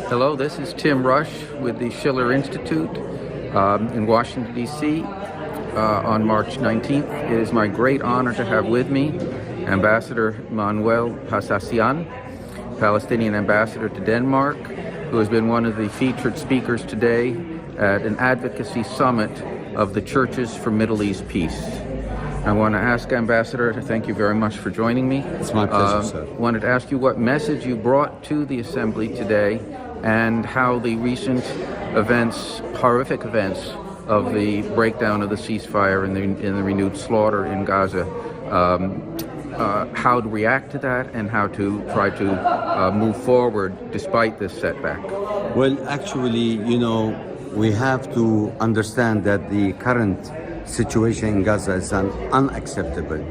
Hello, this is Tim Rush with the Schiller Institute in Washington, D.C. On March 19th. It is my great honor to have with me Ambassador Manuel Hassassian, Palestinian ambassador to Denmark, who has been one of the featured speakers today at an advocacy summit of the Churches for Middle East Peace. I want to ask Ambassador, thank you very much for joining me. It's my pleasure, sir. Wanted to ask you what message you brought to the Assembly today and how the recent events, horrific events, of the breakdown of the ceasefire and the renewed slaughter in Gaza, how to react to that and how to try to move forward despite this setback. Well, actually, we have to understand that the current situation in Gaza is unacceptable,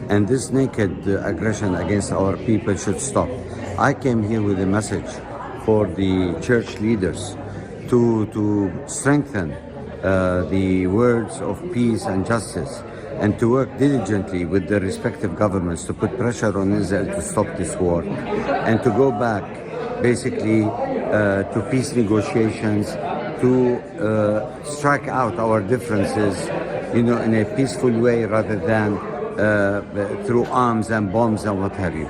and this naked aggression against our people should stop. I came here with a message for the church leaders to strengthen the words of peace and justice, and to work diligently with the respective governments to put pressure on Israel to stop this war, and to go back basically to peace negotiations, to strike out our differences in a peaceful way rather than through arms and bombs and what have you.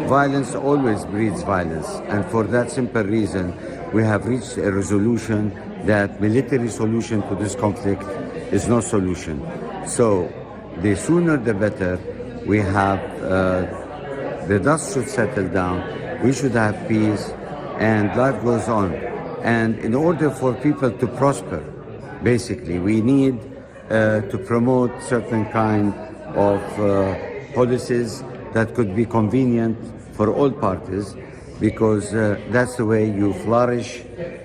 Violence always breeds violence, and for that simple reason we have reached a resolution that military solution to this conflict is no solution. So the sooner the better. We have the dust should settle down, we should have peace, and life goes on. And in order for people to prosper, basically we need to promote certain kind of policies that could be convenient for all parties, because that's the way you flourish,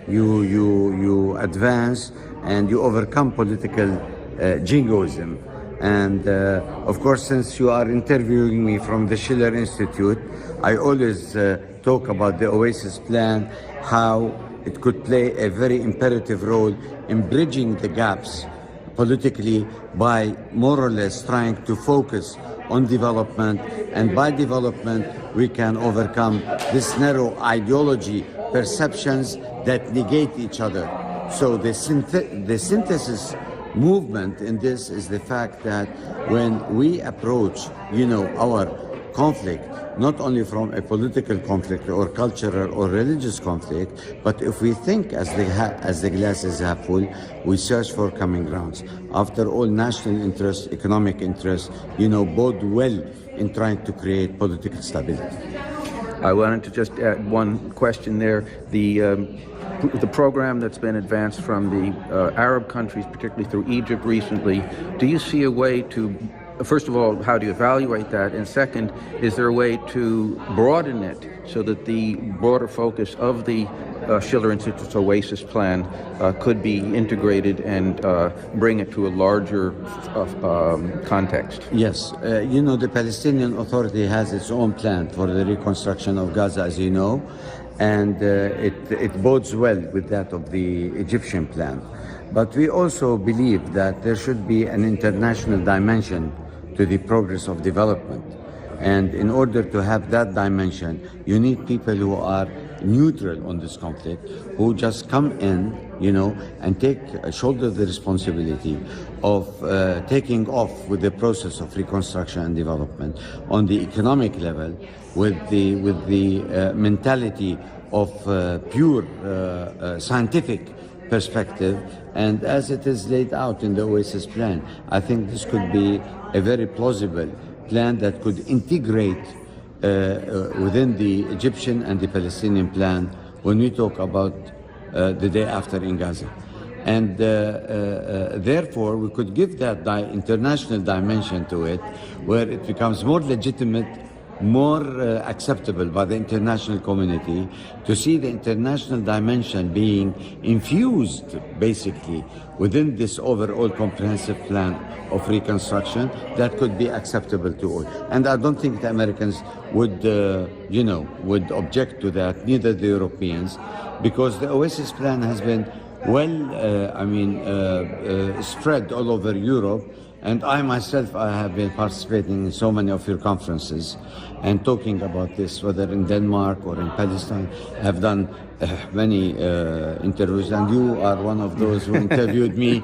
you advance, and you overcome political jingoism. And of course, since you are interviewing me from the Schiller Institute, I always talk about the Oasis plan, how it could play a very imperative role in bridging the gaps politically by more or less trying to focus on development, and by development we can overcome this narrow ideology perceptions that negate each other. So the synthesis movement in this is the fact that when we approach our conflict not only from a political conflict or cultural or religious conflict, but if we think as the glass is half full, we search for common grounds. After all, national interests, economic interests, bode well in trying to create political stability. I wanted to just add one question there. The program that's been advanced from the Arab countries, particularly through Egypt recently, do you see a way to, first of all, how do you evaluate that? And second, is there a way to broaden it so that the broader focus of the Schiller Institute's Oasis plan could be integrated and bring it to a larger context? Yes. The Palestinian Authority has its own plan for the reconstruction of Gaza, as you know, and it bodes well with that of the Egyptian plan. But we also believe that there should be an international dimension to the progress of development. And in order to have that dimension, you need people who are neutral on this conflict, who just come in, and shoulder the responsibility of taking off with the process of reconstruction and development on the economic level, with the mentality of pure scientific perspective, and as it is laid out in the Oasis plan. I think this could be a very plausible plan that could integrate within the Egyptian and the Palestinian plan when we talk about the day after in Gaza. And therefore we could give that international dimension to it, where it becomes more legitimate, more acceptable by the international community, to see the international dimension being infused basically within this overall comprehensive plan of reconstruction that could be acceptable to all. And I don't think the Americans would object to that, neither the Europeans, because the Oasis plan has been spread all over Europe, And I myself, I have been participating in so many of your conferences and talking about this, whether in Denmark or in Palestine. I've done many interviews, and you are one of those who interviewed me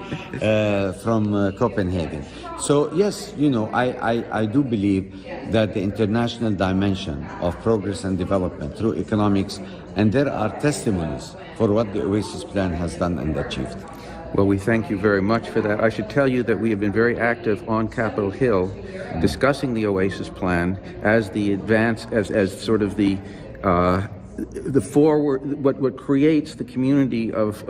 from Copenhagen. So yes, you know, I do believe that the international dimension of progress and development through economics, and there are testimonies for what the Oasis plan has done and achieved. Well, we thank you very much for that. I should tell you that we have been very active on Capitol Hill discussing the Oasis plan as the advance, as sort of the forward, what creates the community of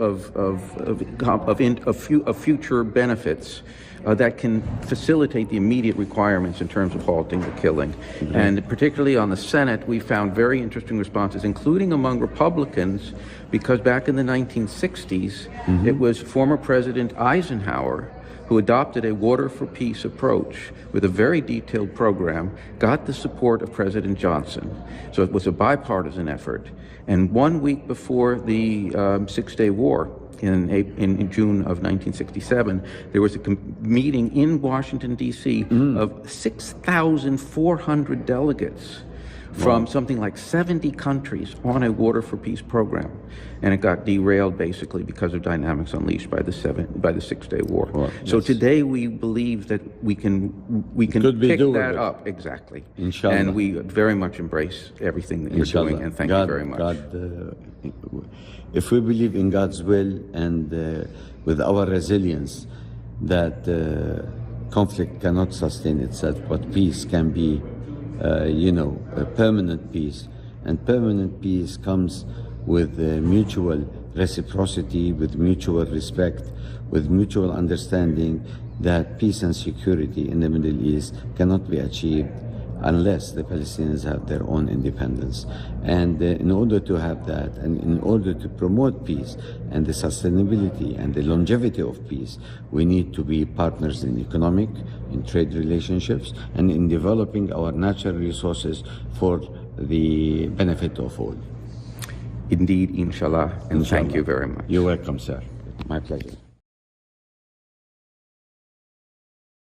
future benefits that can facilitate the immediate requirements in terms of halting the killing. And particularly on the Senate, we found very interesting responses, including among Republicans, because back in the 1960s, it was former President Eisenhower who adopted a water for peace approach with a very detailed program, got the support of President Johnson. So it was a bipartisan effort. And 1 week before the Six-Day War, in June of 1967, there was a meeting in Washington, D.C. of 6,400 delegates from something like 70 countries on a Water for Peace program. And it got derailed basically because of dynamics unleashed by the Six-Day War. Well, so today we believe that we can pick that up. Exactly. Inshallah. And we very much embrace everything that you're doing, and thank you very much. If we believe in God's will and with our resilience that conflict cannot sustain itself, but peace can be, a permanent peace. And permanent peace comes with mutual reciprocity, with mutual respect, with mutual understanding that peace and security in the Middle East cannot be achieved unless the Palestinians have their own independence. And in order to have that, and in order to promote peace and the sustainability and the longevity of peace, we need to be partners in economic, in trade relationships, and in developing our natural resources for the benefit of all. Indeed, inshallah, and thank you very much. You're welcome, sir. My pleasure.